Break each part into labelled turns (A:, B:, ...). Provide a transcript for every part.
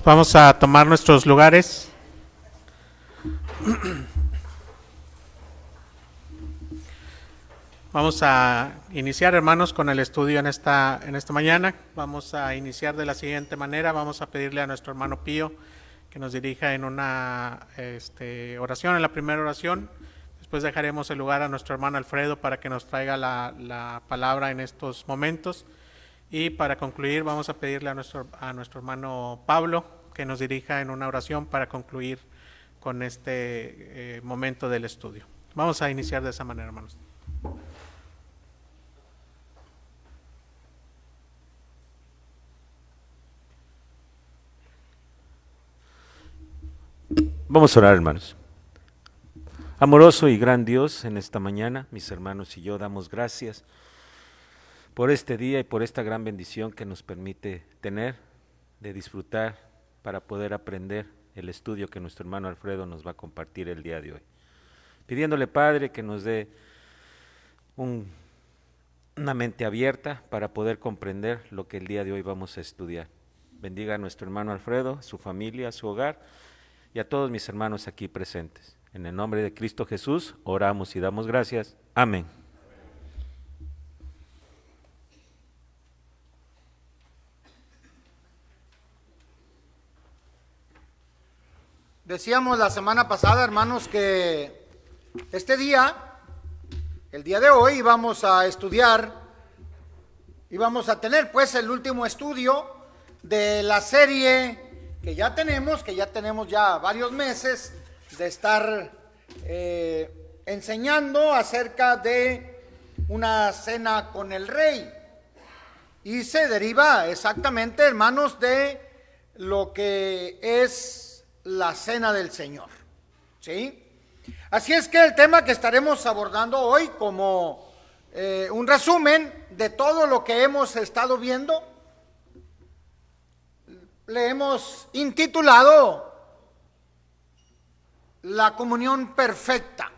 A: Vamos a tomar nuestros lugares. Vamos a iniciar, hermanos, con el estudio en esta mañana. Vamos a iniciar de la siguiente manera. Vamos a pedirle a nuestro hermano Pío que nos dirija en una oración, en la primera oración. Después dejaremos el lugar a nuestro hermano Alfredo para que nos traiga la palabra en estos momentos. Y para concluir vamos a pedirle a nuestro hermano Pablo que nos dirija en una oración para concluir con este momento del estudio. Vamos a iniciar de esa manera, hermanos.
B: Vamos a orar, hermanos. Amoroso y gran Dios, en esta mañana, mis hermanos y yo damos gracias por este día y por esta gran bendición que nos permite tener, de disfrutar para poder aprender el estudio que nuestro hermano Alfredo nos va a compartir el día de hoy. Pidiéndole, Padre, que nos dé una mente abierta para poder comprender lo que el día de hoy vamos a estudiar. Bendiga a nuestro hermano Alfredo, a su familia, a su hogar y a todos mis hermanos aquí presentes. En el nombre de Cristo Jesús, oramos y damos gracias. Amén.
C: Decíamos la semana pasada, hermanos, que este día, el día de hoy, vamos a estudiar y vamos a tener pues el último estudio de la serie que ya tenemos ya varios meses de estar enseñando acerca de una cena con el rey. Y se deriva exactamente, hermanos, de lo que es la cena del Señor, ¿sí? Así es que el tema que estaremos abordando hoy, como un resumen de todo lo que hemos estado viendo, le hemos intitulado la comunión perfecta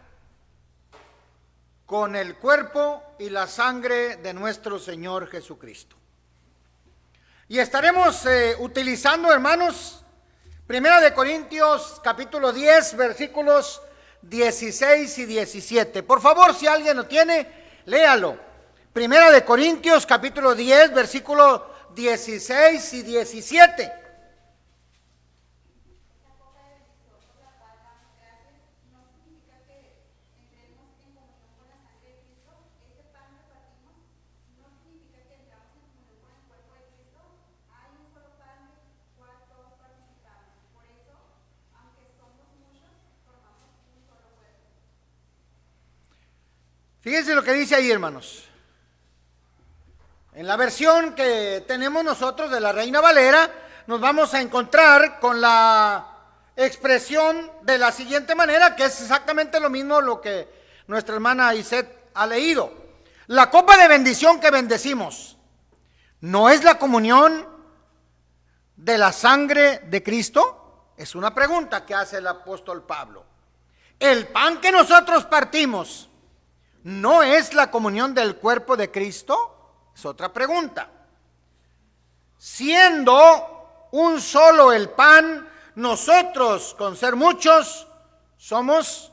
C: con el cuerpo y la sangre de nuestro Señor Jesucristo. Y estaremos utilizando, hermanos, Primera de Corintios capítulo 10, versículos 16 y 17. Por favor, si alguien lo tiene, léalo. Primera de Corintios capítulo 10, versículos 16 y 17. Fíjense lo que dice ahí, hermanos. En la versión que tenemos nosotros de la Reina Valera, nos vamos a encontrar con la expresión de la siguiente manera, que es exactamente lo mismo lo que nuestra hermana Isette ha leído. La copa de bendición que bendecimos, ¿no es la comunión de la sangre de Cristo? Es una pregunta que hace el apóstol Pablo. El pan que nosotros partimos, ¿no es la comunión del cuerpo de Cristo? Es otra pregunta. Siendo un solo el pan, nosotros, con ser muchos, somos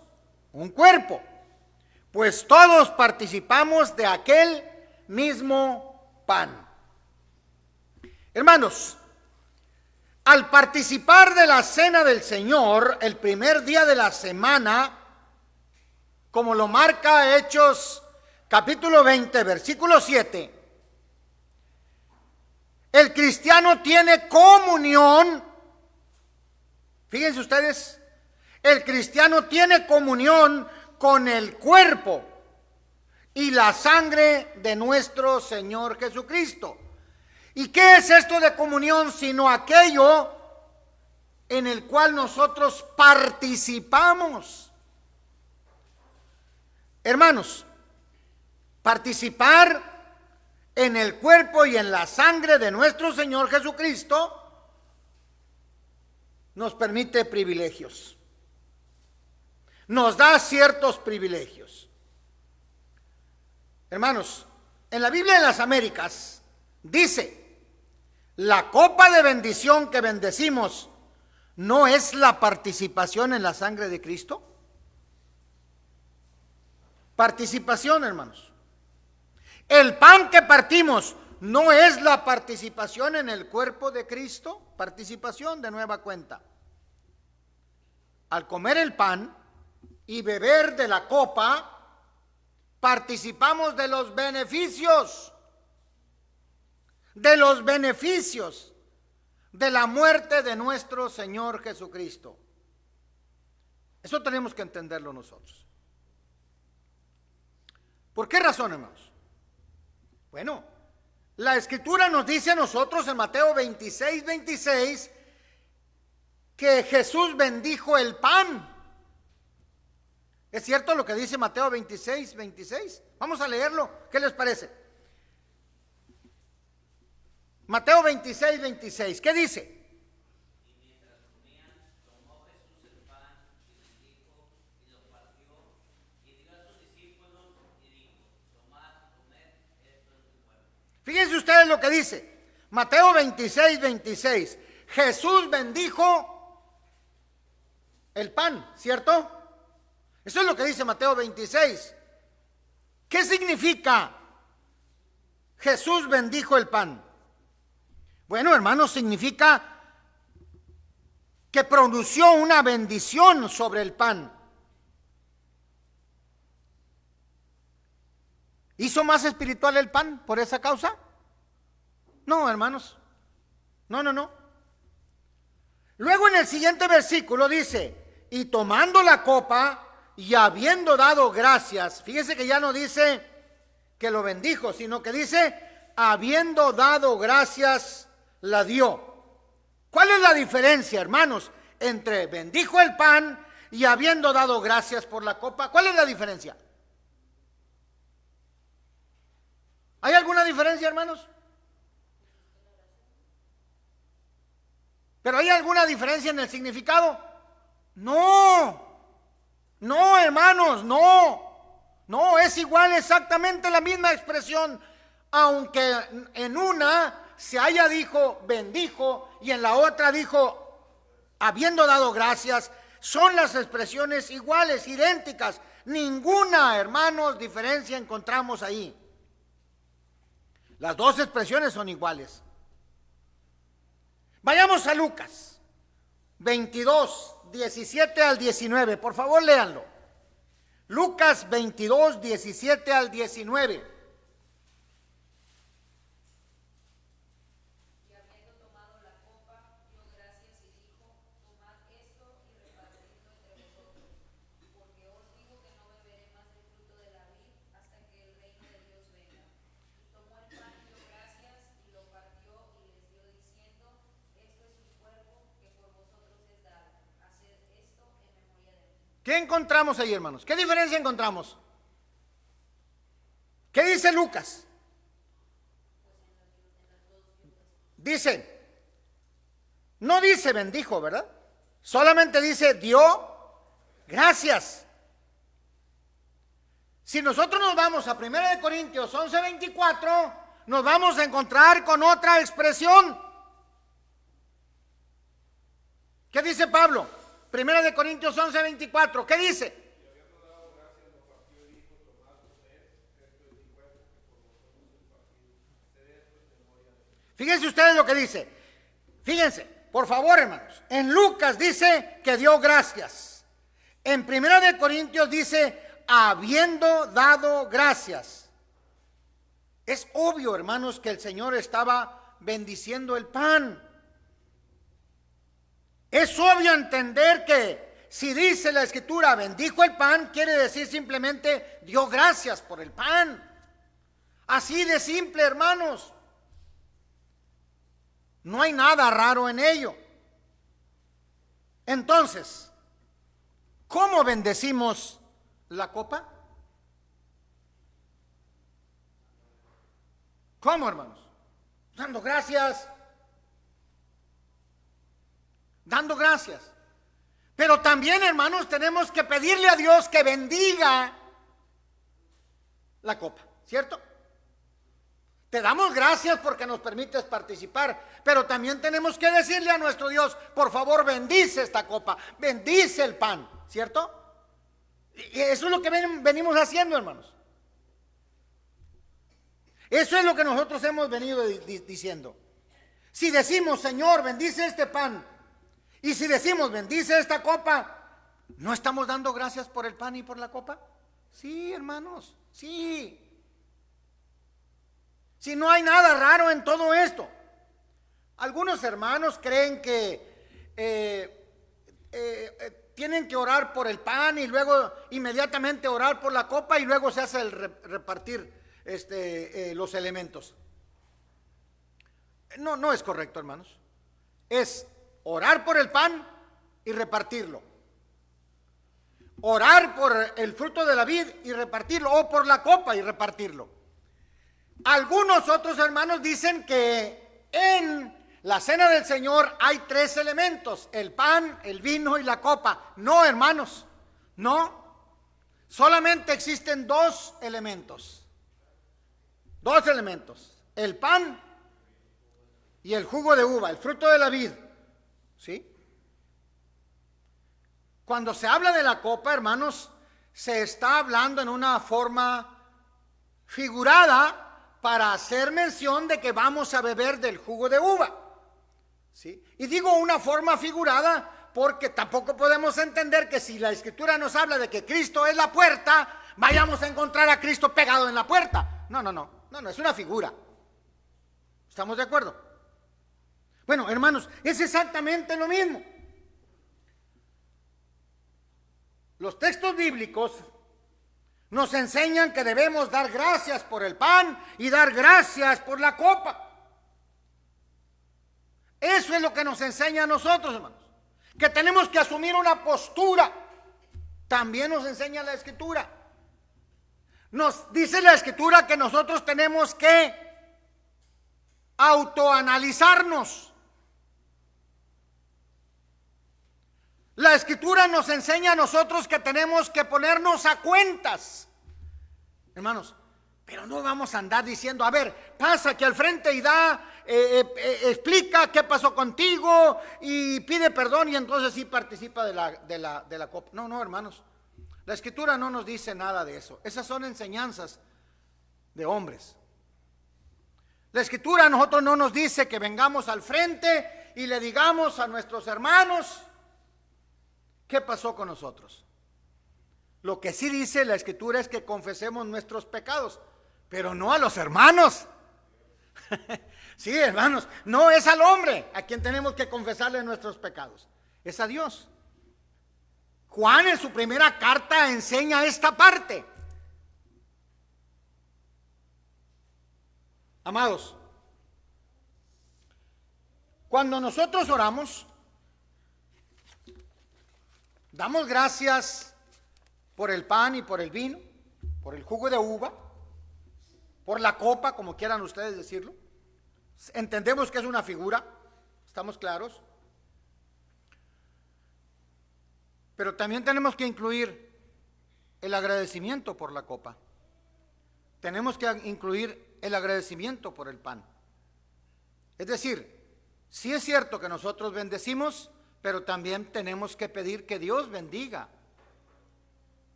C: un cuerpo, pues todos participamos de aquel mismo pan. Hermanos, al participar de la cena del Señor, el primer día de la semana, como lo marca Hechos capítulo 20, versículo 7, el cristiano tiene comunión. Fíjense ustedes, el cristiano tiene comunión con el cuerpo y la sangre de nuestro Señor Jesucristo. ¿Y qué es esto de comunión sino aquello en el cual nosotros participamos? Hermanos, participar en el cuerpo y en la sangre de nuestro Señor Jesucristo nos permite privilegios, nos da ciertos privilegios. Hermanos, en la Biblia de las Américas dice: la copa de bendición que bendecimos no es la participación en la sangre de Cristo. Participación, hermanos. El pan que partimos no es la participación en el cuerpo de Cristo. Participación de nueva cuenta. Al comer el pan y beber de la copa, participamos de los beneficios de la muerte de nuestro Señor Jesucristo. Eso tenemos que entenderlo nosotros. ¿Por qué razón, hermanos? Bueno, la Escritura nos dice a nosotros en Mateo 26, 26, que Jesús bendijo el pan. ¿Es cierto lo que dice Mateo 26, 26? Vamos a leerlo, ¿qué les parece? Mateo 26, 26, ¿qué dice? Fíjense ustedes lo que dice, Mateo 26, 26, Jesús bendijo el pan, ¿cierto? Eso es lo que dice Mateo 26. ¿Qué significa Jesús bendijo el pan? Bueno, hermanos, significa que pronunció una bendición sobre el pan. ¿Hizo más espiritual el pan por esa causa? No, hermanos. No. Luego en el siguiente versículo dice, y tomando la copa y habiendo dado gracias, fíjese que ya no dice que lo bendijo, sino que dice, habiendo dado gracias, la dio. ¿Cuál es la diferencia, hermanos, entre bendijo el pan y habiendo dado gracias por la copa? ¿Cuál es la diferencia? ¿Hay alguna diferencia, hermanos? ¿Pero hay alguna diferencia en el significado? No, hermanos, no, es igual, exactamente la misma expresión, aunque en una se haya dijo bendijo y en la otra dijo habiendo dado gracias. Son las expresiones iguales, idénticas, ninguna, hermanos, diferencia encontramos ahí. Las dos expresiones son iguales. Vayamos a Lucas 22, 17 al 19, por favor léanlo. Lucas 22, 17 al 19. ¿Qué encontramos ahí, hermanos? ¿Qué diferencia encontramos? ¿Qué dice Lucas? Dice, no dice bendijo, ¿verdad? Solamente dice dio gracias. Si nosotros nos vamos a 1 Corintios 11, 24, nos vamos a encontrar con otra expresión. ¿Qué dice Pablo? 1 Corintios 11, 24, ¿qué dice? Fíjense ustedes lo que dice. Fíjense, por favor, hermanos. En Lucas dice que dio gracias. En 1 Corintios dice habiendo dado gracias. Es obvio, hermanos, que el Señor estaba bendiciendo el pan. Es obvio entender que si dice la Escritura bendijo el pan, quiere decir simplemente dio gracias por el pan. Así de simple, hermanos. No hay nada raro en ello. Entonces, ¿cómo bendecimos la copa? ¿Cómo, hermanos? Dando gracias. Dando gracias. Pero también, hermanos, tenemos que pedirle a Dios que bendiga la copa, ¿cierto? Te damos gracias porque nos permites participar, pero también tenemos que decirle a nuestro Dios, por favor, bendice esta copa, bendice el pan, ¿cierto? Y eso es lo que venimos haciendo, hermanos. Eso es lo que nosotros hemos venido diciendo. Si decimos, Señor, bendice este pan, y si decimos, bendice esta copa, ¿no estamos dando gracias por el pan y por la copa? Sí, hermanos, sí. Si no hay nada raro en todo esto. Algunos hermanos creen que tienen que orar por el pan y luego inmediatamente orar por la copa y luego se hace el repartir los elementos. No es correcto, hermanos. Es orar por el pan y repartirlo. Orar por el fruto de la vid y repartirlo, o por la copa y repartirlo. Algunos otros hermanos dicen que en la cena del Señor hay 3 elementos: el pan, el vino y la copa. No, hermanos, no. Solamente existen 2 elementos. 2 elementos: el pan y el jugo de uva, el fruto de la vid. ¿Sí? Cuando se habla de la copa, hermanos, se está hablando en una forma figurada para hacer mención de que vamos a beber del jugo de uva. ¿Sí? Y digo una forma figurada porque tampoco podemos entender que si la Escritura nos habla de que Cristo es la puerta, vayamos a encontrar a Cristo pegado en la puerta. No, es una figura. ¿Estamos de acuerdo? Bueno, hermanos, es exactamente lo mismo. Los textos bíblicos nos enseñan que debemos dar gracias por el pan y dar gracias por la copa. Eso es lo que nos enseña a nosotros, hermanos. Que tenemos que asumir una postura. También nos enseña la Escritura. Nos dice la Escritura que nosotros tenemos que autoanalizarnos. La Escritura nos enseña a nosotros que tenemos que ponernos a cuentas. Hermanos, pero no vamos a andar diciendo, a ver, pasa aquí al frente y explica qué pasó contigo y pide perdón y entonces sí participa de la copa. No, hermanos, la Escritura no nos dice nada de eso. Esas son enseñanzas de hombres. La Escritura a nosotros no nos dice que vengamos al frente y le digamos a nuestros hermanos qué pasó con nosotros. Lo que sí dice la Escritura es que confesemos nuestros pecados, pero no a los hermanos. Sí, hermanos, no es al hombre a quien tenemos que confesarle nuestros pecados, es a Dios. Juan en su primera carta enseña esta parte. Amados, cuando nosotros oramos, damos gracias por el pan y por el vino, por el jugo de uva, por la copa, como quieran ustedes decirlo. Entendemos que es una figura, ¿estamos claros? Pero también tenemos que incluir el agradecimiento por la copa. Tenemos que incluir el agradecimiento por el pan. Es decir, sí es cierto que nosotros bendecimos, pero también tenemos que pedir que Dios bendiga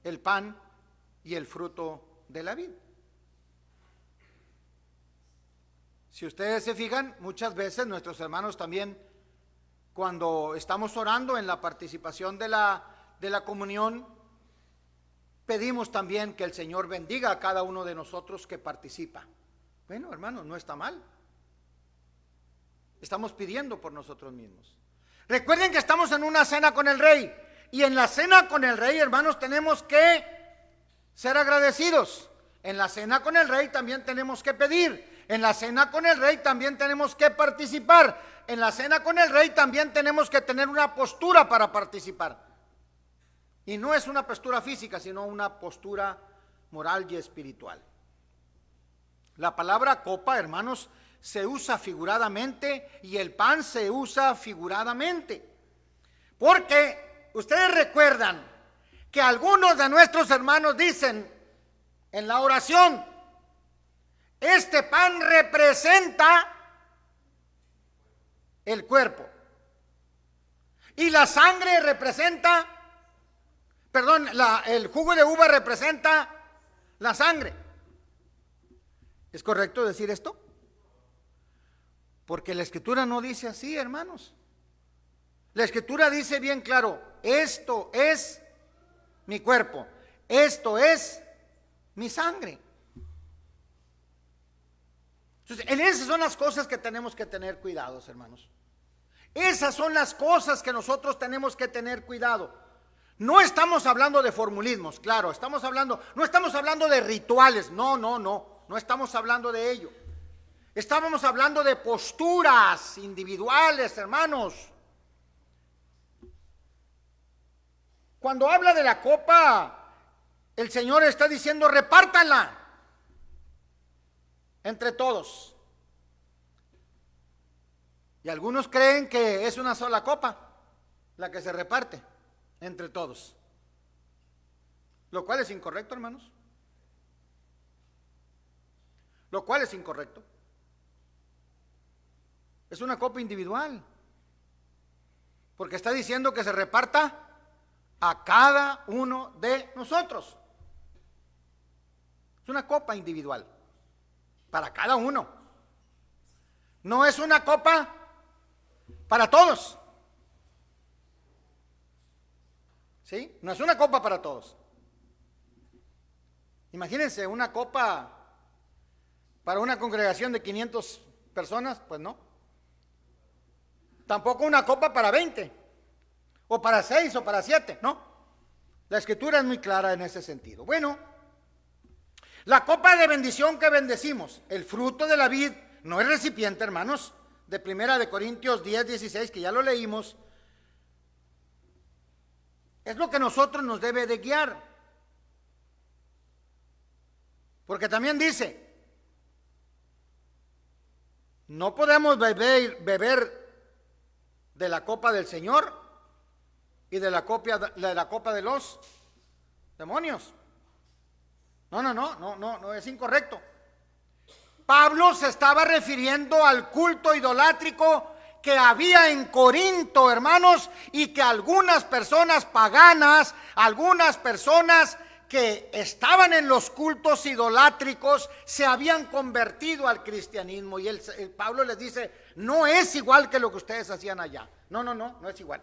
C: el pan y el fruto de la vid. Si ustedes se fijan, muchas veces nuestros hermanos también, cuando estamos orando en la participación de la comunión, pedimos también que el Señor bendiga a cada uno de nosotros que participa. Bueno, hermanos, no está mal. Estamos pidiendo por nosotros mismos. Recuerden que estamos en una cena con el Rey, y en la cena con el Rey, hermanos, tenemos que ser agradecidos. En la cena con el Rey también tenemos que pedir. En la cena con el Rey también tenemos que participar. En la cena con el Rey también tenemos que tener una postura para participar. Y no es una postura física, sino una postura moral y espiritual. La palabra copa, hermanos, se usa figuradamente y el pan se usa figuradamente. Porque ustedes recuerdan que algunos de nuestros hermanos dicen en la oración, Este pan representa el cuerpo. Y la sangre representa, perdón, el jugo de uva representa la sangre. ¿Es correcto decir esto? Porque la Escritura no dice así, hermanos. La Escritura dice bien claro, esto es mi cuerpo, esto es mi sangre. Entonces, en esas son las cosas que tenemos que tener cuidados, hermanos. Esas son las cosas que nosotros tenemos que tener cuidado. No estamos hablando de formulismos, claro, no estamos hablando de rituales, no estamos hablando de ello. Estábamos hablando de posturas individuales, hermanos. Cuando habla de la copa, el Señor está diciendo, repártanla entre todos. Y algunos creen que es una sola copa la que se reparte entre todos, lo cual es incorrecto, hermanos. Lo cual es incorrecto. Es una copa individual, porque está diciendo que se reparta a cada uno de nosotros. Es una copa individual para cada uno. No es una copa para todos. ¿Sí? No es una copa para todos. Imagínense una copa para una congregación de 500 personas, pues no. Tampoco una copa para 20, o para 6, o para 7, no. La Escritura es muy clara en ese sentido. Bueno, la copa de bendición que bendecimos, el fruto de la vid, no es recipiente, hermanos, de 1 Corintios 10, 16, que ya lo leímos, es lo que nosotros nos debe de guiar. Porque también dice, no podemos beber de la copa del Señor y de la copa de los demonios. No, es incorrecto. Pablo se estaba refiriendo al culto idolátrico que había en Corinto, hermanos, y que algunas personas paganas, algunas personas que estaban en los cultos idolátricos se habían convertido al cristianismo. Y el Pablo les dice, no es igual que lo que ustedes hacían allá. No es igual.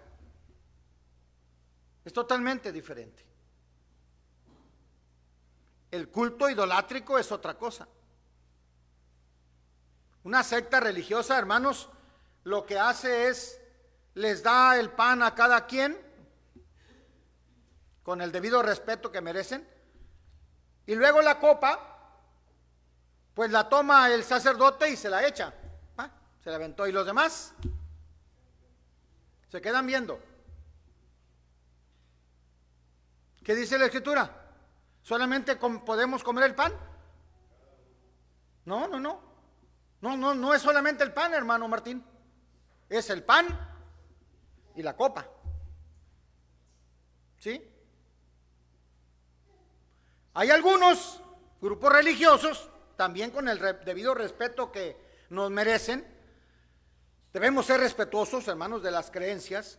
C: Es totalmente diferente. El culto idolátrico es otra cosa. Una secta religiosa, hermanos, lo que hace es, les da el pan a cada quien, con el debido respeto que merecen, y luego la copa, pues la toma el sacerdote y se la echa, se la aventó, y los demás se quedan viendo. ¿Qué dice la Escritura? ¿Solamente podemos comer el pan? No es solamente el pan, hermano Martín, es el pan y la copa, ¿sí? Hay algunos grupos religiosos, también con el debido respeto que nos merecen, debemos ser respetuosos, hermanos, de las creencias,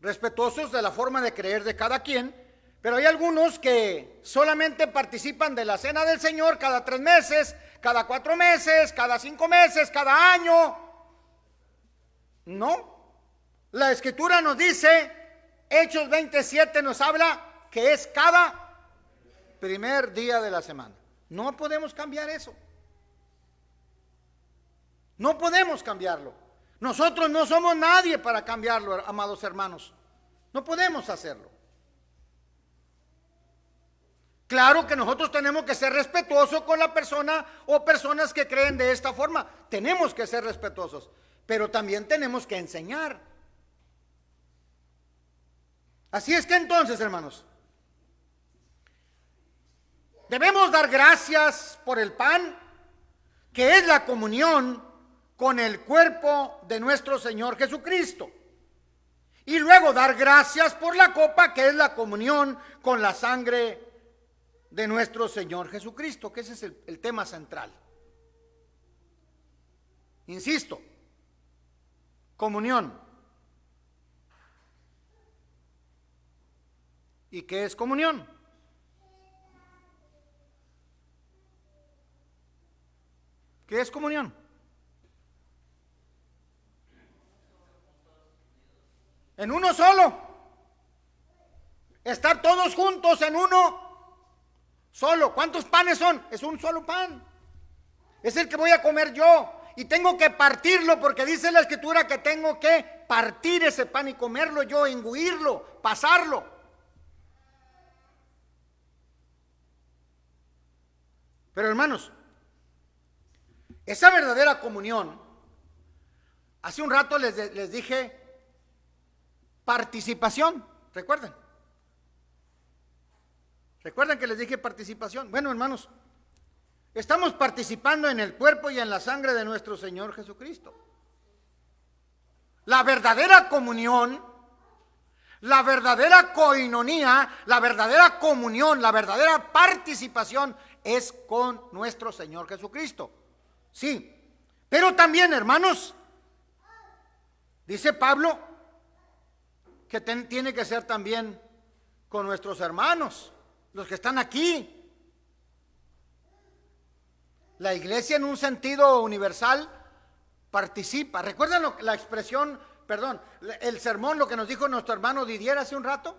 C: respetuosos de la forma de creer de cada quien, pero hay algunos que solamente participan de la cena del Señor cada 3 meses, cada 4 meses, cada 5 meses, cada año. No, la Escritura nos dice, Hechos 27 nos habla que es cada primer día de la semana. No podemos cambiar eso. No podemos cambiarlo. Nosotros no somos nadie para cambiarlo, amados hermanos. No podemos hacerlo. Claro que nosotros tenemos que ser respetuosos con la persona o personas que creen de esta forma. Tenemos que ser respetuosos, pero también tenemos que enseñar. Así es que entonces, hermanos, debemos dar gracias por el pan, que es la comunión con el cuerpo de nuestro Señor Jesucristo. Y luego dar gracias por la copa, que es la comunión con la sangre de nuestro Señor Jesucristo, que ese es el tema central. Insisto, comunión. ¿Y qué es comunión? ¿Qué es comunión? En uno solo. Estar todos juntos en uno solo. ¿Cuántos panes son? Es un solo pan. Es el que voy a comer yo. Y tengo que partirlo porque dice la Escritura que tengo que partir ese pan y comerlo yo, engulirlo, pasarlo. Pero hermanos, esa verdadera comunión, hace un rato les dije participación, ¿recuerdan? ¿Recuerdan que les dije participación? Bueno, hermanos, estamos participando en el cuerpo y en la sangre de nuestro Señor Jesucristo. La verdadera comunión, la verdadera coinonía, la verdadera comunión, la verdadera participación es con nuestro Señor Jesucristo. Sí, pero también, hermanos, dice Pablo que tiene que ser también con nuestros hermanos, los que están aquí. La iglesia en un sentido universal participa. ¿Recuerdan la expresión, perdón, el sermón, lo que nos dijo nuestro hermano Didier hace un rato?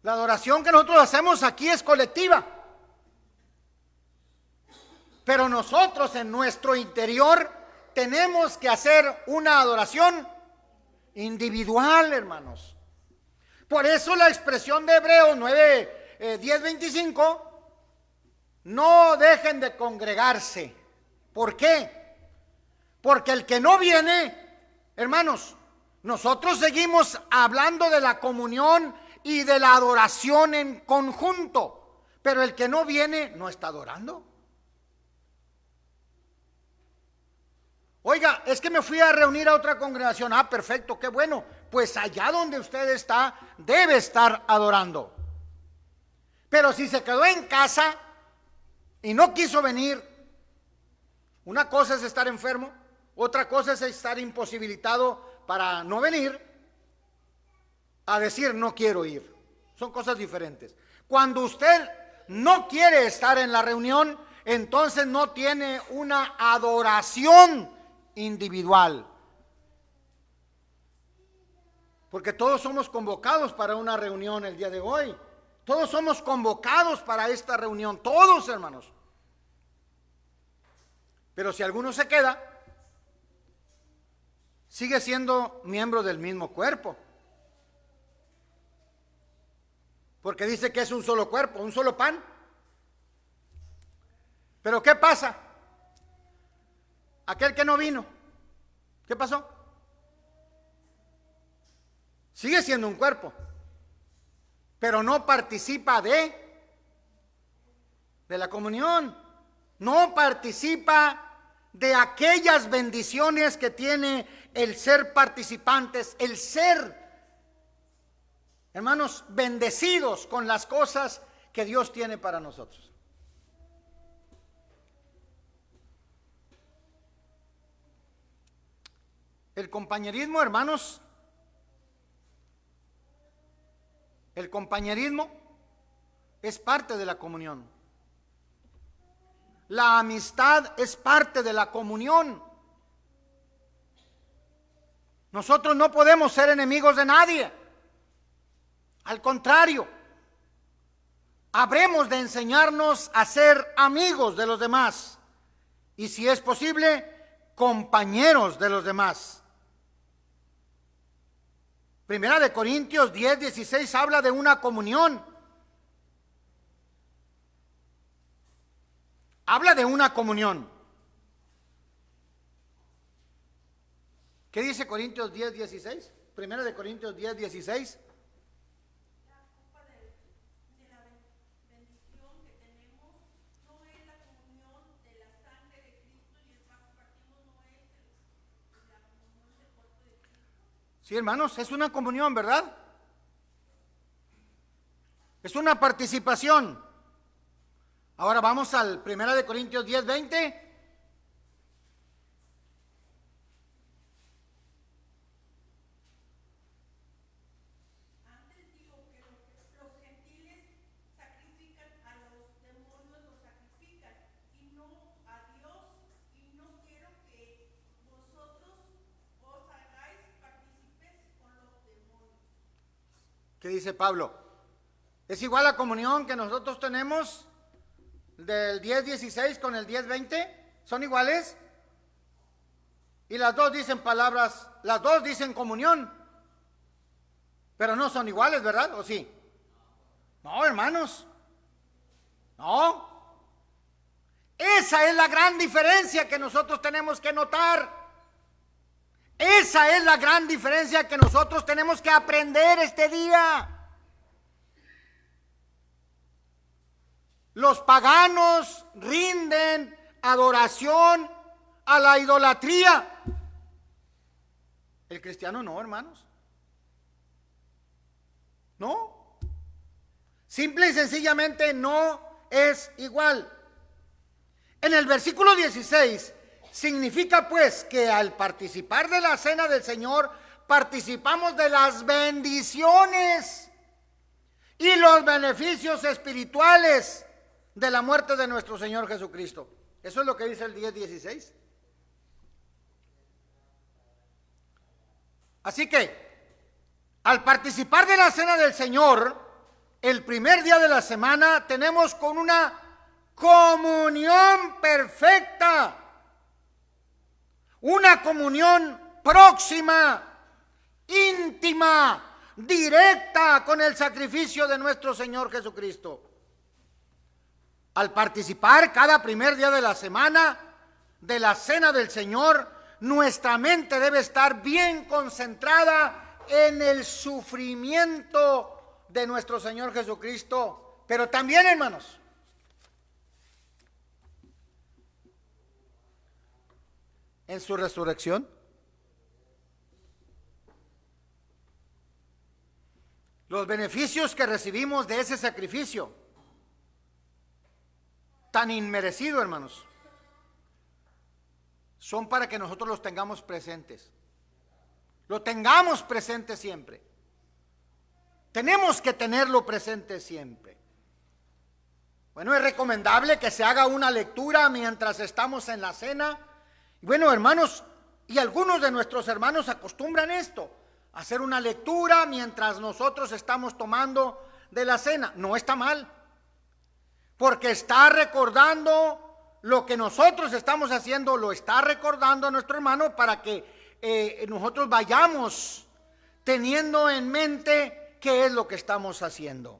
C: La adoración que nosotros hacemos aquí es colectiva. Pero nosotros en nuestro interior tenemos que hacer una adoración individual, hermanos. Por eso la expresión de Hebreos 9, 10, 25, no dejen de congregarse. ¿Por qué? Porque el que no viene, hermanos, nosotros seguimos hablando de la comunión y de la adoración en conjunto, pero el que no viene no está adorando. Oiga, es que me fui a reunir a otra congregación. Ah, perfecto, qué bueno. Pues allá donde usted está, debe estar adorando. Pero si se quedó en casa y no quiso venir, una cosa es estar enfermo, otra cosa es estar imposibilitado para no venir, a decir no quiero ir. Son cosas diferentes. Cuando usted no quiere estar en la reunión, entonces no tiene una adoración individual. Porque todos somos convocados para una reunión el día de hoy. Todos somos convocados para esta reunión, todos, hermanos. Pero si alguno se queda, sigue siendo miembro del mismo cuerpo. Porque dice que es un solo cuerpo, un solo pan. Pero ¿qué pasa? Aquel que no vino, ¿qué pasó? Sigue siendo un cuerpo, pero no participa de la comunión. No participa de aquellas bendiciones que tiene el ser participantes, el ser, hermanos, bendecidos con las cosas que Dios tiene para nosotros. El compañerismo, hermanos, el compañerismo es parte de la comunión. La amistad es parte de la comunión. Nosotros no podemos ser enemigos de nadie. Al contrario, habremos de enseñarnos a ser amigos de los demás y, si es posible, compañeros de los demás. Primera de Corintios 10, 16 habla de una comunión. Habla de una comunión. ¿Qué dice Corintios 10, 16? Primera de Corintios 10, 16. Sí, hermanos, es una comunión, ¿verdad? Es una participación. Ahora vamos al 1 Corintios 10:20. ¿Qué dice Pablo? ¿Es igual la comunión que nosotros tenemos del 10:16 con el 10:20? ¿Son iguales? Y las dos dicen palabras, las dos dicen comunión, pero no son iguales, ¿verdad? ¿O sí? No, hermanos. No. Esa es la gran diferencia que nosotros tenemos que notar. Esa es la gran diferencia que nosotros tenemos que aprender este día. Los paganos rinden adoración a la idolatría. El cristiano no, hermanos. No. Simple y sencillamente no es igual. En el versículo 16 significa pues que al participar de la cena del Señor participamos de las bendiciones y los beneficios espirituales de la muerte de nuestro Señor Jesucristo. Eso es lo que dice el 10:16. Así que al participar de la cena del Señor, el primer día de la semana tenemos con una comunión perfecta, una comunión próxima, íntima, directa con el sacrificio de nuestro Señor Jesucristo. Al participar cada primer día de la semana de la cena del Señor, nuestra mente debe estar bien concentrada en el sufrimiento de nuestro Señor Jesucristo, pero también, hermanos, en su resurrección. Los beneficios que recibimos de ese sacrificio tan inmerecido, hermanos, son para que nosotros los tengamos presentes. Lo tengamos presente siempre. Tenemos que tenerlo presente siempre. Bueno, es recomendable que se haga una lectura mientras estamos en la cena. Bueno, hermanos, y algunos de nuestros hermanos acostumbran esto, hacer una lectura mientras nosotros estamos tomando de la cena. No está mal, porque está recordando lo que nosotros estamos haciendo, lo está recordando a nuestro hermano para que nosotros vayamos teniendo en mente qué es lo que estamos haciendo.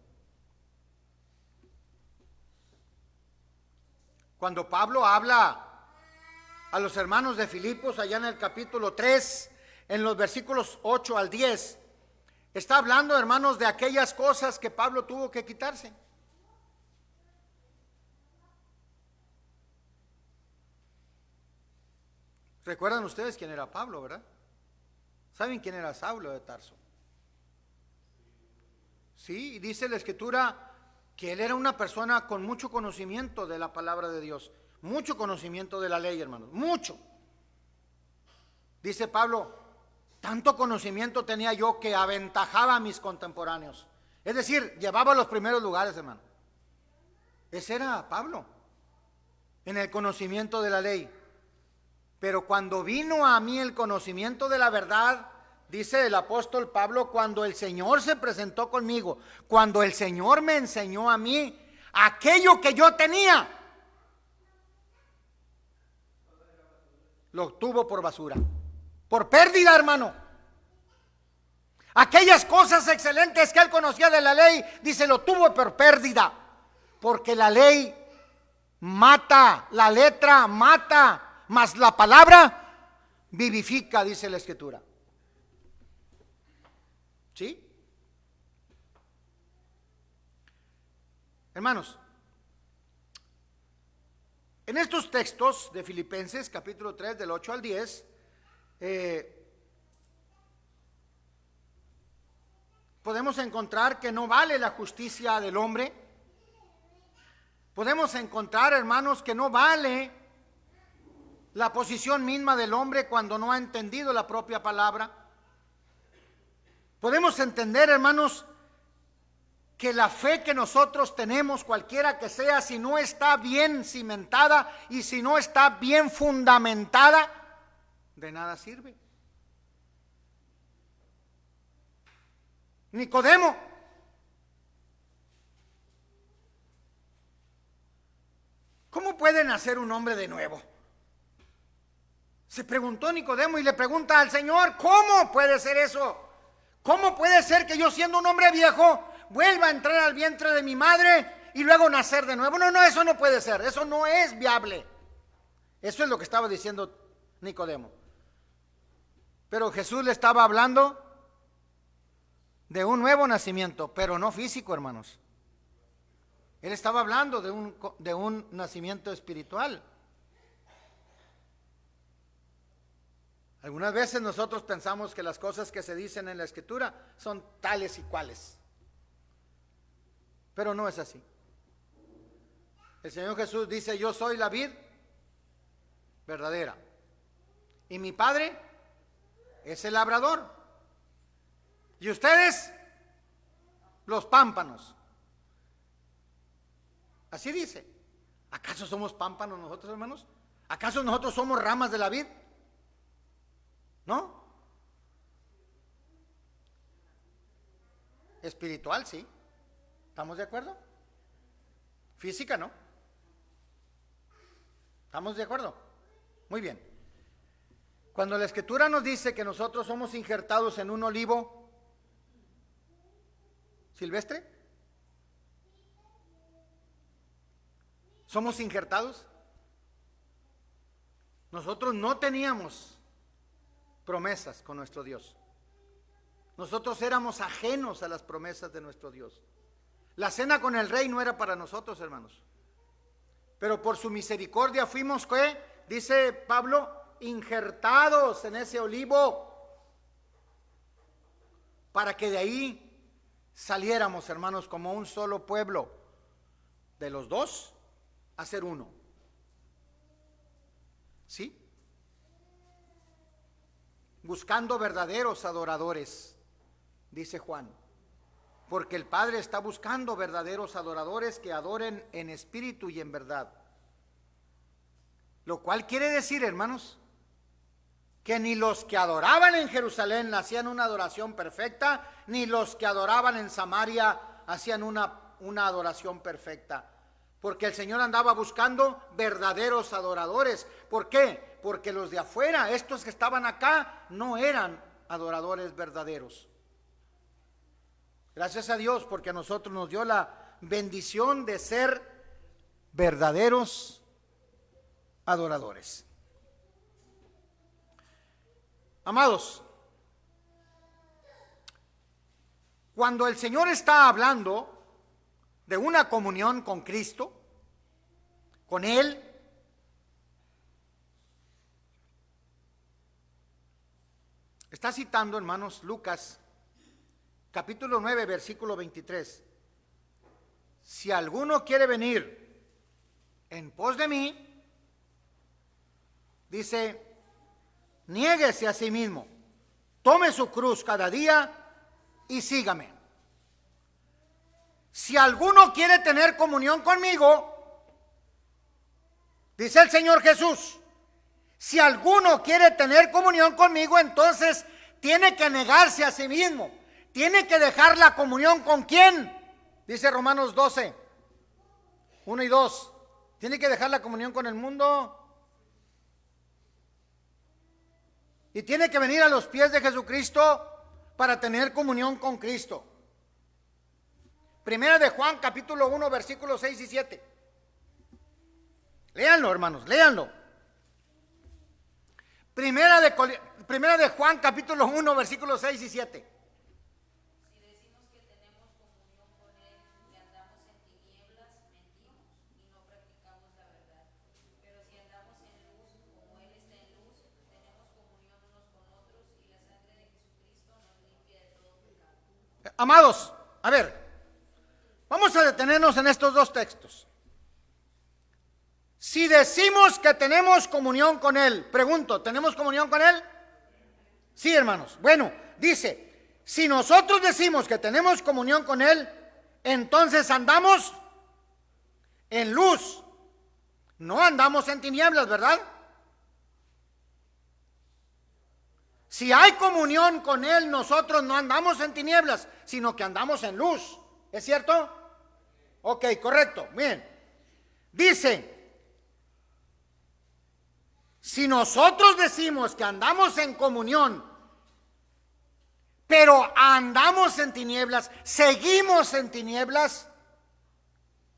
C: Cuando Pablo habla a los hermanos de Filipos, allá en el capítulo 3, en los versículos 8 al 10, está hablando, hermanos, de aquellas cosas que Pablo tuvo que quitarse. ¿Recuerdan ustedes quién era Pablo, verdad? ¿Saben quién era Saulo de Tarso? Sí, y dice la Escritura que él era una persona con mucho conocimiento de la palabra de Dios. Mucho conocimiento de la ley, hermanos, mucho. Dice Pablo, tanto conocimiento tenía yo que aventajaba a mis contemporáneos. Es decir, llevaba los primeros lugares, hermano. Ese era Pablo, en el conocimiento de la ley. Pero cuando vino a mí el conocimiento de la verdad, dice el apóstol Pablo, cuando el Señor se presentó conmigo, cuando el Señor me enseñó a mí aquello que yo tenía, lo tuvo por basura, por pérdida, hermano. Aquellas cosas excelentes que él conocía de la ley, dice, lo tuvo por pérdida, porque la ley mata, la letra mata, mas la palabra vivifica, dice la Escritura. ¿Sí? Hermanos, en estos textos de Filipenses, capítulo 3, del 8 al 10, podemos encontrar que no vale la justicia del hombre. Podemos encontrar, hermanos, que no vale la posición misma del hombre cuando no ha entendido la propia palabra. Podemos entender, hermanos, que la fe que nosotros tenemos, cualquiera que sea, si no está bien cimentada y si no está bien fundamentada, de nada sirve. Nicodemo, ¿cómo puede nacer un hombre de nuevo? Se preguntó Nicodemo y le pregunta al Señor, ¿cómo puede ser eso? ¿Cómo puede ser que yo, siendo un hombre viejo, vuelva a entrar al vientre de mi madre y luego nacer de nuevo? No, eso no puede ser, eso no es viable. Eso es lo que estaba diciendo Nicodemo. Pero Jesús le estaba hablando de un nuevo nacimiento, pero no físico, hermanos. Él estaba hablando de un nacimiento espiritual. Algunas veces nosotros pensamos que las cosas que se dicen en la Escritura son tales y cuales, pero no es así. El Señor Jesús dice, yo soy la vid verdadera y mi Padre es el labrador y ustedes los pámpanos. Así dice. ¿Acaso somos pámpanos nosotros, hermanos? ¿Acaso nosotros somos ramas de la vid? ¿No? Espiritual, sí. ¿Estamos de acuerdo? Física, ¿no? ¿Estamos de acuerdo? Muy bien. Cuando la Escritura nos dice que nosotros somos injertados en un olivo silvestre, somos injertados. Nosotros no teníamos promesas con nuestro Dios. Nosotros éramos ajenos a las promesas de nuestro Dios. La cena con el rey no era para nosotros, hermanos. Pero por su misericordia fuimos, ¿qué? Dice Pablo, injertados en ese olivo, para que de ahí saliéramos, hermanos, como un solo pueblo, de los dos a ser uno. ¿Sí? Buscando verdaderos adoradores, dice Juan, porque el Padre está buscando verdaderos adoradores que adoren en espíritu y en verdad. Lo cual quiere decir, hermanos, que ni los que adoraban en Jerusalén hacían una adoración perfecta, ni los que adoraban en Samaria hacían una adoración perfecta. Porque el Señor andaba buscando verdaderos adoradores. ¿Por qué? Porque los de afuera, estos que estaban acá, no eran adoradores verdaderos. Gracias a Dios, porque a nosotros nos dio la bendición de ser verdaderos adoradores. Amados, cuando el Señor está hablando de una comunión con Cristo, con Él, está citando, hermanos, Lucas capítulo 9, versículo 23. Si alguno quiere venir en pos de mí, dice, niéguese a sí mismo, tome su cruz cada día y sígame. Si alguno quiere tener comunión conmigo, dice el Señor Jesús, si alguno quiere tener comunión conmigo, entonces tiene que negarse a sí mismo. Tiene que dejar la comunión con ¿quién? Dice Romanos 12, 1 y 2. Tiene que dejar la comunión con el mundo. Y tiene que venir a los pies de Jesucristo para tener comunión con Cristo. Primera de Juan, capítulo 1, versículos 6 y 7. Léanlo, hermanos, léanlo. Primera de Juan, capítulo 1, versículos 6 y 7.
D: Si decimos que tenemos comunión con Él y andamos en tinieblas, mentimos y no practicamos la verdad. Pero si andamos en luz, como Él está en luz, tenemos comunión unos con otros y la sangre de Jesucristo nos limpia de todo pecado.
C: Amados, a ver, vamos a detenernos en estos dos textos. Si decimos que tenemos comunión con Él, pregunto, ¿tenemos comunión con Él? Sí, hermanos. Bueno, dice, si nosotros decimos que tenemos comunión con Él, entonces andamos en luz, no andamos en tinieblas, ¿verdad? Si hay comunión con Él, nosotros no andamos en tinieblas, sino que andamos en luz. ¿Es cierto? Ok, correcto. Bien. Dice, si nosotros decimos que andamos en comunión, pero andamos en tinieblas, seguimos en tinieblas,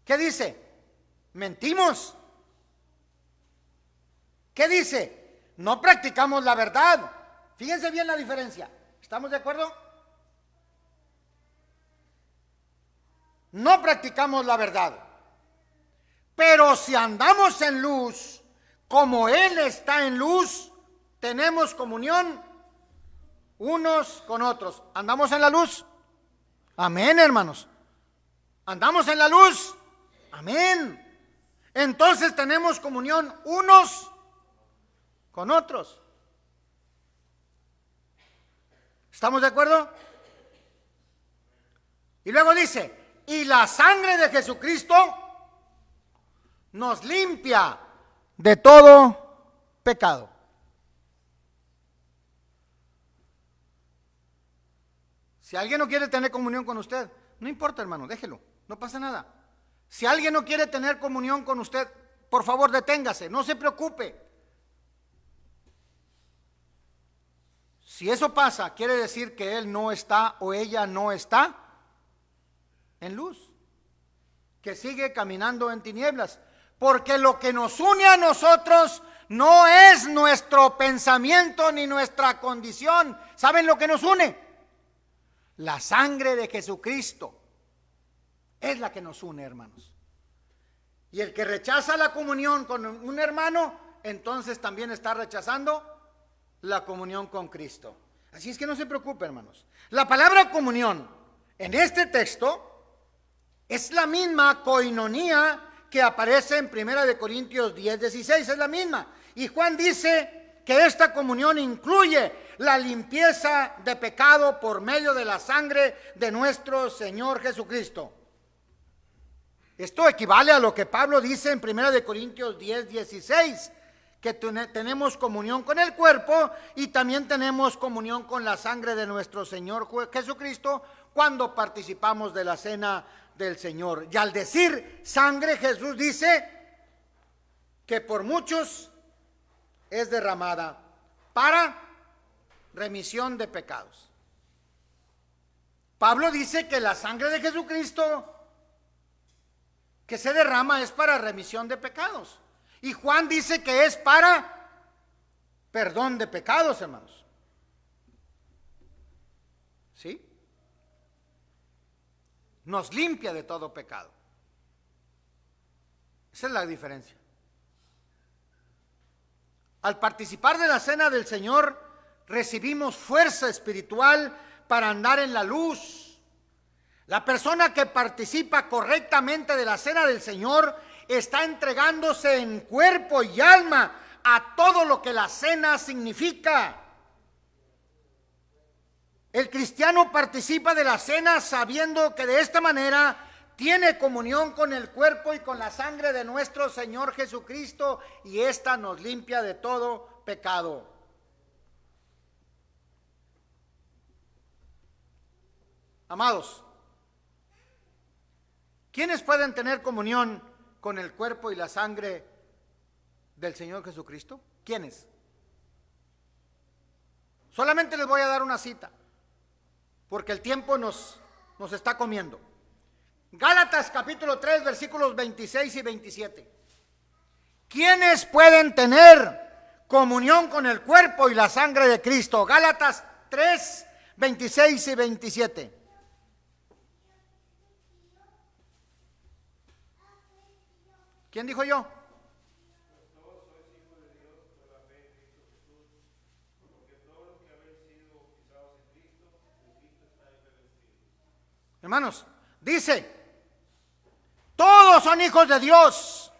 C: ¿qué dice? Mentimos. ¿Qué dice? No practicamos la verdad. Fíjense bien la diferencia. ¿Estamos de acuerdo? No practicamos la verdad. Pero si andamos en luz, como Él está en luz, tenemos comunión unos con otros. ¿Andamos en la luz? Amén, hermanos. ¿Andamos en la luz? Amén. Entonces tenemos comunión unos con otros. ¿Estamos de acuerdo? Y luego dice, y la sangre de Jesucristo nos limpia de todo pecado. Si alguien no quiere tener comunión con usted, no importa, hermano, déjelo, no pasa nada. Si alguien no quiere tener comunión con usted, por favor deténgase, no se preocupe. Si eso pasa, quiere decir que él no está o ella no está en luz, que sigue caminando en tinieblas, porque lo que nos une a nosotros no es nuestro pensamiento ni nuestra condición. ¿Saben lo que nos une? La sangre de Jesucristo es la que nos une, hermanos. Y el que rechaza la comunión con un hermano, entonces también está rechazando la comunión con Cristo. Así es que no se preocupe, hermanos. La palabra comunión en este texto es la misma koinonía que aparece en 1 Corintios 10:16, es la misma. Y Juan dice que esta comunión incluye la limpieza de pecado por medio de la sangre de nuestro Señor Jesucristo. Esto equivale a lo que Pablo dice en 1 Corintios 10:16, que tenemos comunión con el cuerpo y también tenemos comunión con la sangre de nuestro Señor Jesucristo cuando participamos de la cena del Señor. Y al decir sangre, Jesús dice que por muchos es derramada para remisión de pecados. Pablo dice que la sangre de Jesucristo que se derrama es para remisión de pecados. Y Juan dice que es para perdón de pecados, hermanos. ¿Sí? Nos limpia de todo pecado. Esa es la diferencia. Al participar de la cena del Señor, recibimos fuerza espiritual para andar en la luz. La persona que participa correctamente de la cena del Señor está entregándose en cuerpo y alma a todo lo que la cena significa. El cristiano participa de la cena sabiendo que de esta manera tiene comunión con el cuerpo y con la sangre de nuestro Señor Jesucristo, y esta nos limpia de todo pecado. Amados, ¿quiénes pueden tener comunión con el cuerpo y la sangre del Señor Jesucristo? ¿Quiénes? Solamente les voy a dar una cita, porque el tiempo nos está comiendo. Gálatas capítulo 3, versículos 26 y 27. ¿Quiénes pueden tener comunión con el cuerpo y la sangre de Cristo? Gálatas 3, 26 y 27. ¿Quién dijo yo? Hermanos, dice, todos son hijos de Dios.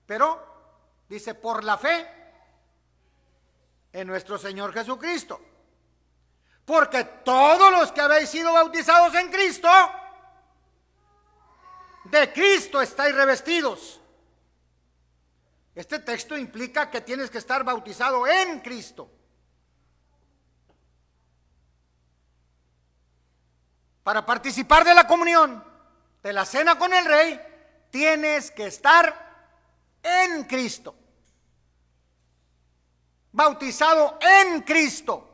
C: Pero, dice, por la fe en nuestro Señor Jesucristo. Porque todos los que habéis sido bautizados en Cristo, de Cristo estáis revestidos. Este texto implica que tienes que estar bautizado en Cristo. Para participar de la comunión, de la cena con el Rey, tienes que estar en Cristo. Bautizado en Cristo.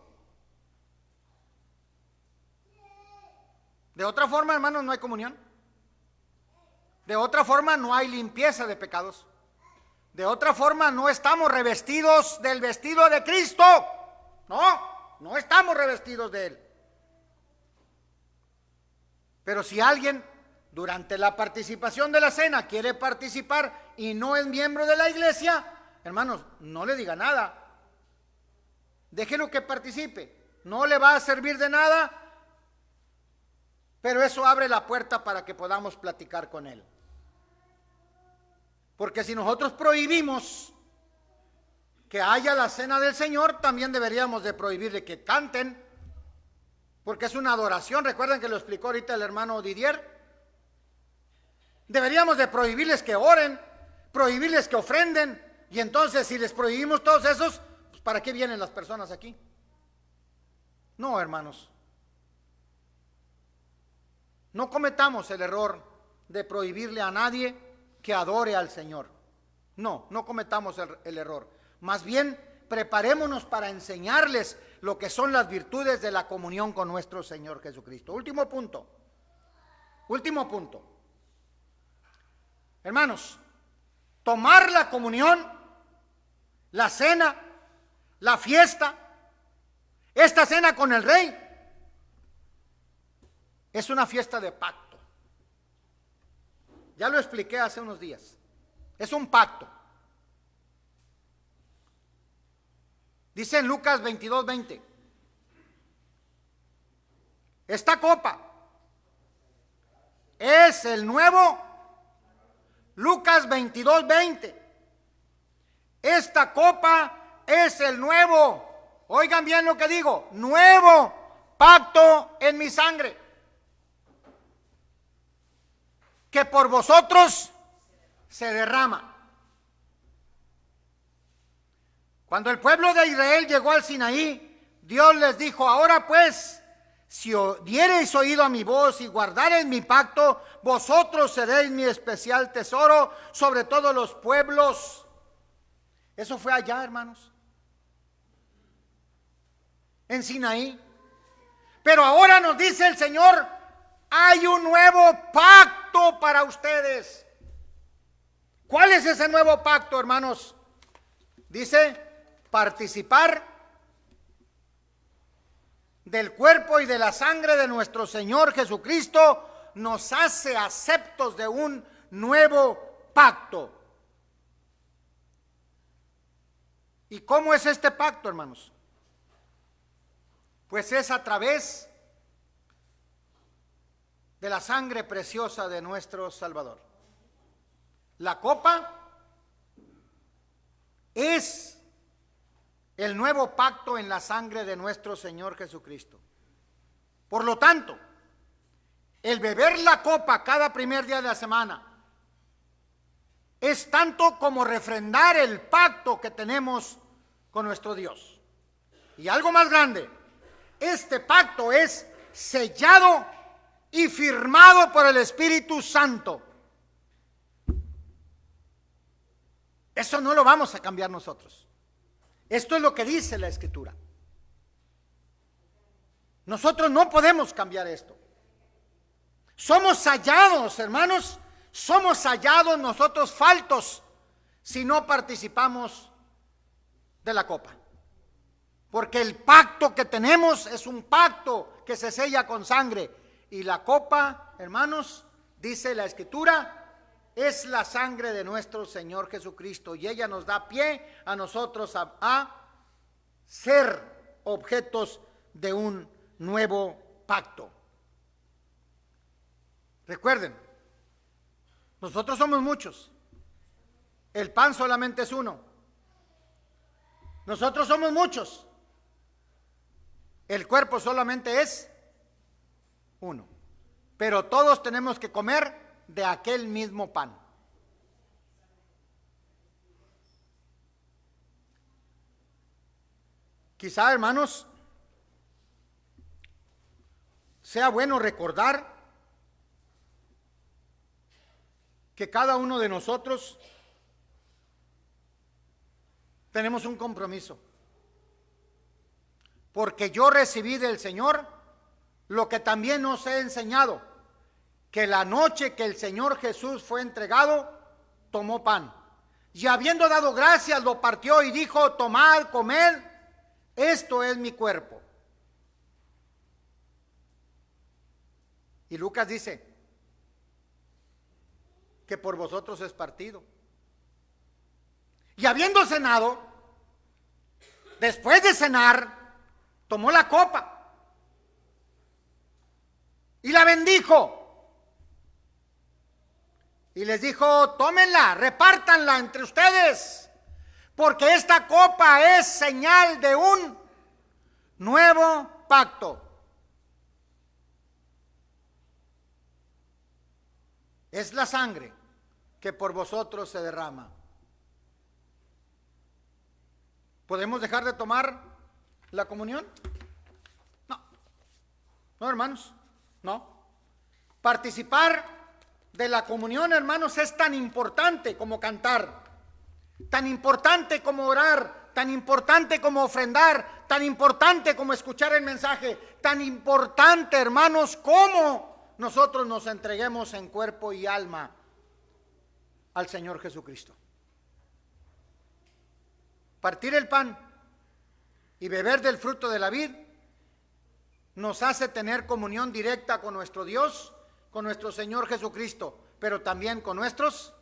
C: De otra forma, hermanos, no hay comunión. De otra forma, no hay limpieza de pecados. De otra forma, no estamos revestidos del vestido de Cristo. No estamos revestidos de Él. Pero si alguien durante la participación de la cena quiere participar y no es miembro de la iglesia, hermanos, no le diga nada. Déjelo que participe. No le va a servir de nada, pero eso abre la puerta para que podamos platicar con él. Porque si nosotros prohibimos que haya la cena del Señor, también deberíamos de prohibirle que canten, porque es una adoración. Recuerden que lo explicó ahorita el hermano Didier. Deberíamos de prohibirles que oren, prohibirles que ofrenden, y entonces si les prohibimos todos esos, pues ¿para qué vienen las personas aquí? No, hermanos. No cometamos el error de prohibirle a nadie que adore al Señor. No cometamos el error. Más bien, preparémonos para enseñarles lo que son las virtudes de la comunión con nuestro Señor Jesucristo. Último punto. Hermanos, tomar la comunión, la cena, la fiesta, esta cena con el Rey, es una fiesta de pacto. Ya lo expliqué hace unos días. Es un pacto. Dice en Lucas 22:20, esta copa es el nuevo, Lucas 22:20, esta copa es el nuevo, oigan bien lo que digo, nuevo pacto en mi sangre, que por vosotros se derrama. Cuando el pueblo de Israel llegó al Sinaí, Dios les dijo, ahora pues, si diereis oído a mi voz y guardareis mi pacto, vosotros seréis mi especial tesoro sobre todos los pueblos. Eso fue allá, hermanos, en Sinaí. Pero ahora nos dice el Señor, hay un nuevo pacto para ustedes. ¿Cuál es ese nuevo pacto, hermanos? Dice, participar del cuerpo y de la sangre de nuestro Señor Jesucristo nos hace aceptos de un nuevo pacto. ¿Y cómo es este pacto, hermanos? Pues es a través de la sangre preciosa de nuestro Salvador. La copa es el nuevo pacto en la sangre de nuestro Señor Jesucristo. Por lo tanto, el beber la copa cada primer día de la semana es tanto como refrendar el pacto que tenemos con nuestro Dios. Y algo más grande, este pacto es sellado y firmado por el Espíritu Santo. Eso no lo vamos a cambiar nosotros. Esto es lo que dice la Escritura. Nosotros no podemos cambiar esto. Somos hallados, hermanos, somos hallados nosotros faltos si no participamos de la copa. Porque el pacto que tenemos es un pacto que se sella con sangre. Y la copa, hermanos, dice la Escritura, es la sangre de nuestro Señor Jesucristo, y ella nos da pie a nosotros a ser objetos de un nuevo pacto. Recuerden, nosotros somos muchos. El pan solamente es uno. Nosotros somos muchos. El cuerpo solamente es uno. Pero todos tenemos que comer de aquel mismo pan. Quizá, hermanos, sea bueno recordar que cada uno de nosotros tenemos un compromiso. Porque yo recibí del Señor lo que también os he enseñado, que la noche que el Señor Jesús fue entregado, tomó pan. Y habiendo dado gracias, lo partió y dijo: tomad, comed, esto es mi cuerpo. Y Lucas dice que por vosotros es partido. Y habiendo cenado, después de cenar, tomó la copa y la bendijo. Y les dijo: tómenla, repártanla entre ustedes, porque esta copa es señal de un nuevo pacto. Es la sangre que por vosotros se derrama. ¿Podemos dejar de tomar la comunión? No. No, hermanos, no. Participar de la comunión, hermanos, es tan importante como cantar, tan importante como orar, tan importante como ofrendar, tan importante como escuchar el mensaje, tan importante, hermanos, como nosotros nos entreguemos en cuerpo y alma al Señor Jesucristo. Partir el pan y beber del fruto de la vid nos hace tener comunión directa con nuestro Dios, con nuestro Señor Jesucristo, pero también con nuestros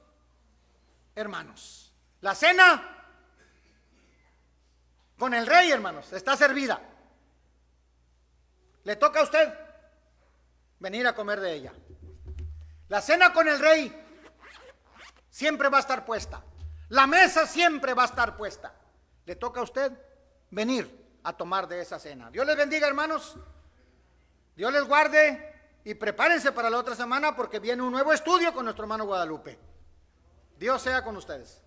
C: hermanos. La cena con el Rey, hermanos, está servida. Le toca a usted venir a comer de ella. La cena con el Rey siempre va a estar puesta. La mesa siempre va a estar puesta. Le toca a usted venir a tomar de esa cena. Dios les bendiga, hermanos. Dios les guarde y prepárense para la otra semana porque viene un nuevo estudio con nuestro hermano Guadalupe. Dios sea con ustedes.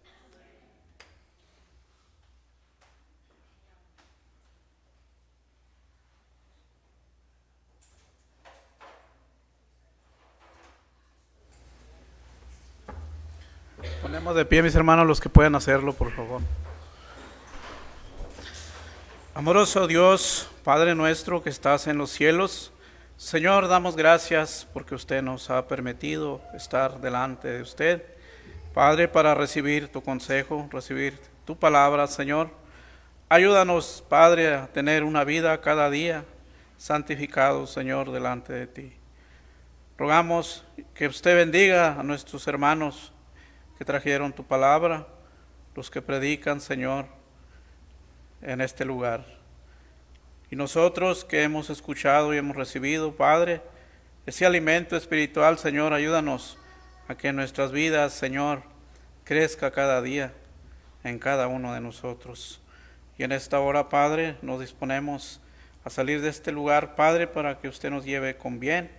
E: Ponemos de pie, mis hermanos, los que puedan hacerlo, por favor. Amoroso Dios, Padre nuestro que estás en los cielos, Señor, damos gracias porque usted nos ha permitido estar delante de usted, Padre, para recibir tu consejo, recibir tu palabra, Señor. Ayúdanos, Padre, a tener una vida cada día santificado, Señor, delante de ti. Rogamos que usted bendiga a nuestros hermanos que trajeron tu palabra, los que predican, Señor, en este lugar. Y nosotros que hemos escuchado y hemos recibido, Padre, ese alimento espiritual, Señor, ayúdanos a que nuestras vidas, Señor, crezca cada día en cada uno de nosotros. Y en esta hora, Padre, nos disponemos a salir de este lugar, Padre, para que usted nos lleve con bien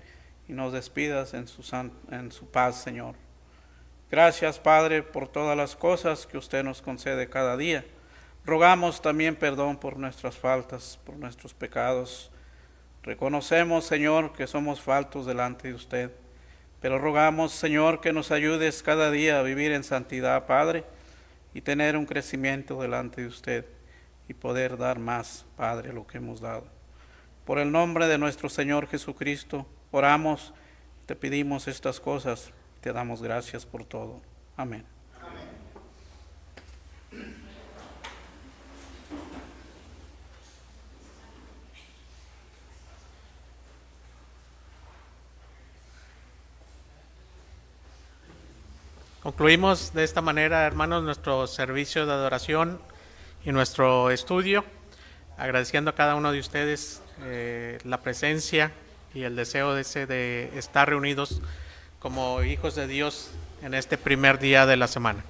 E: y nos despidas en su paz, Señor. Gracias, Padre, por todas las cosas que usted nos concede cada día. Rogamos también perdón por nuestras faltas, por nuestros pecados. Reconocemos, Señor, que somos faltos delante de usted, pero rogamos, Señor, que nos ayudes cada día a vivir en santidad, Padre, y tener un crecimiento delante de usted y poder dar más, Padre, lo que hemos dado. Por el nombre de nuestro Señor Jesucristo, oramos, te pedimos estas cosas, te damos gracias por todo. Amén.
A: Concluimos de esta manera, hermanos, nuestro servicio de adoración y nuestro estudio, agradeciendo a cada uno de ustedes la presencia y el deseo ese de estar reunidos como hijos de Dios en este primer día de la semana.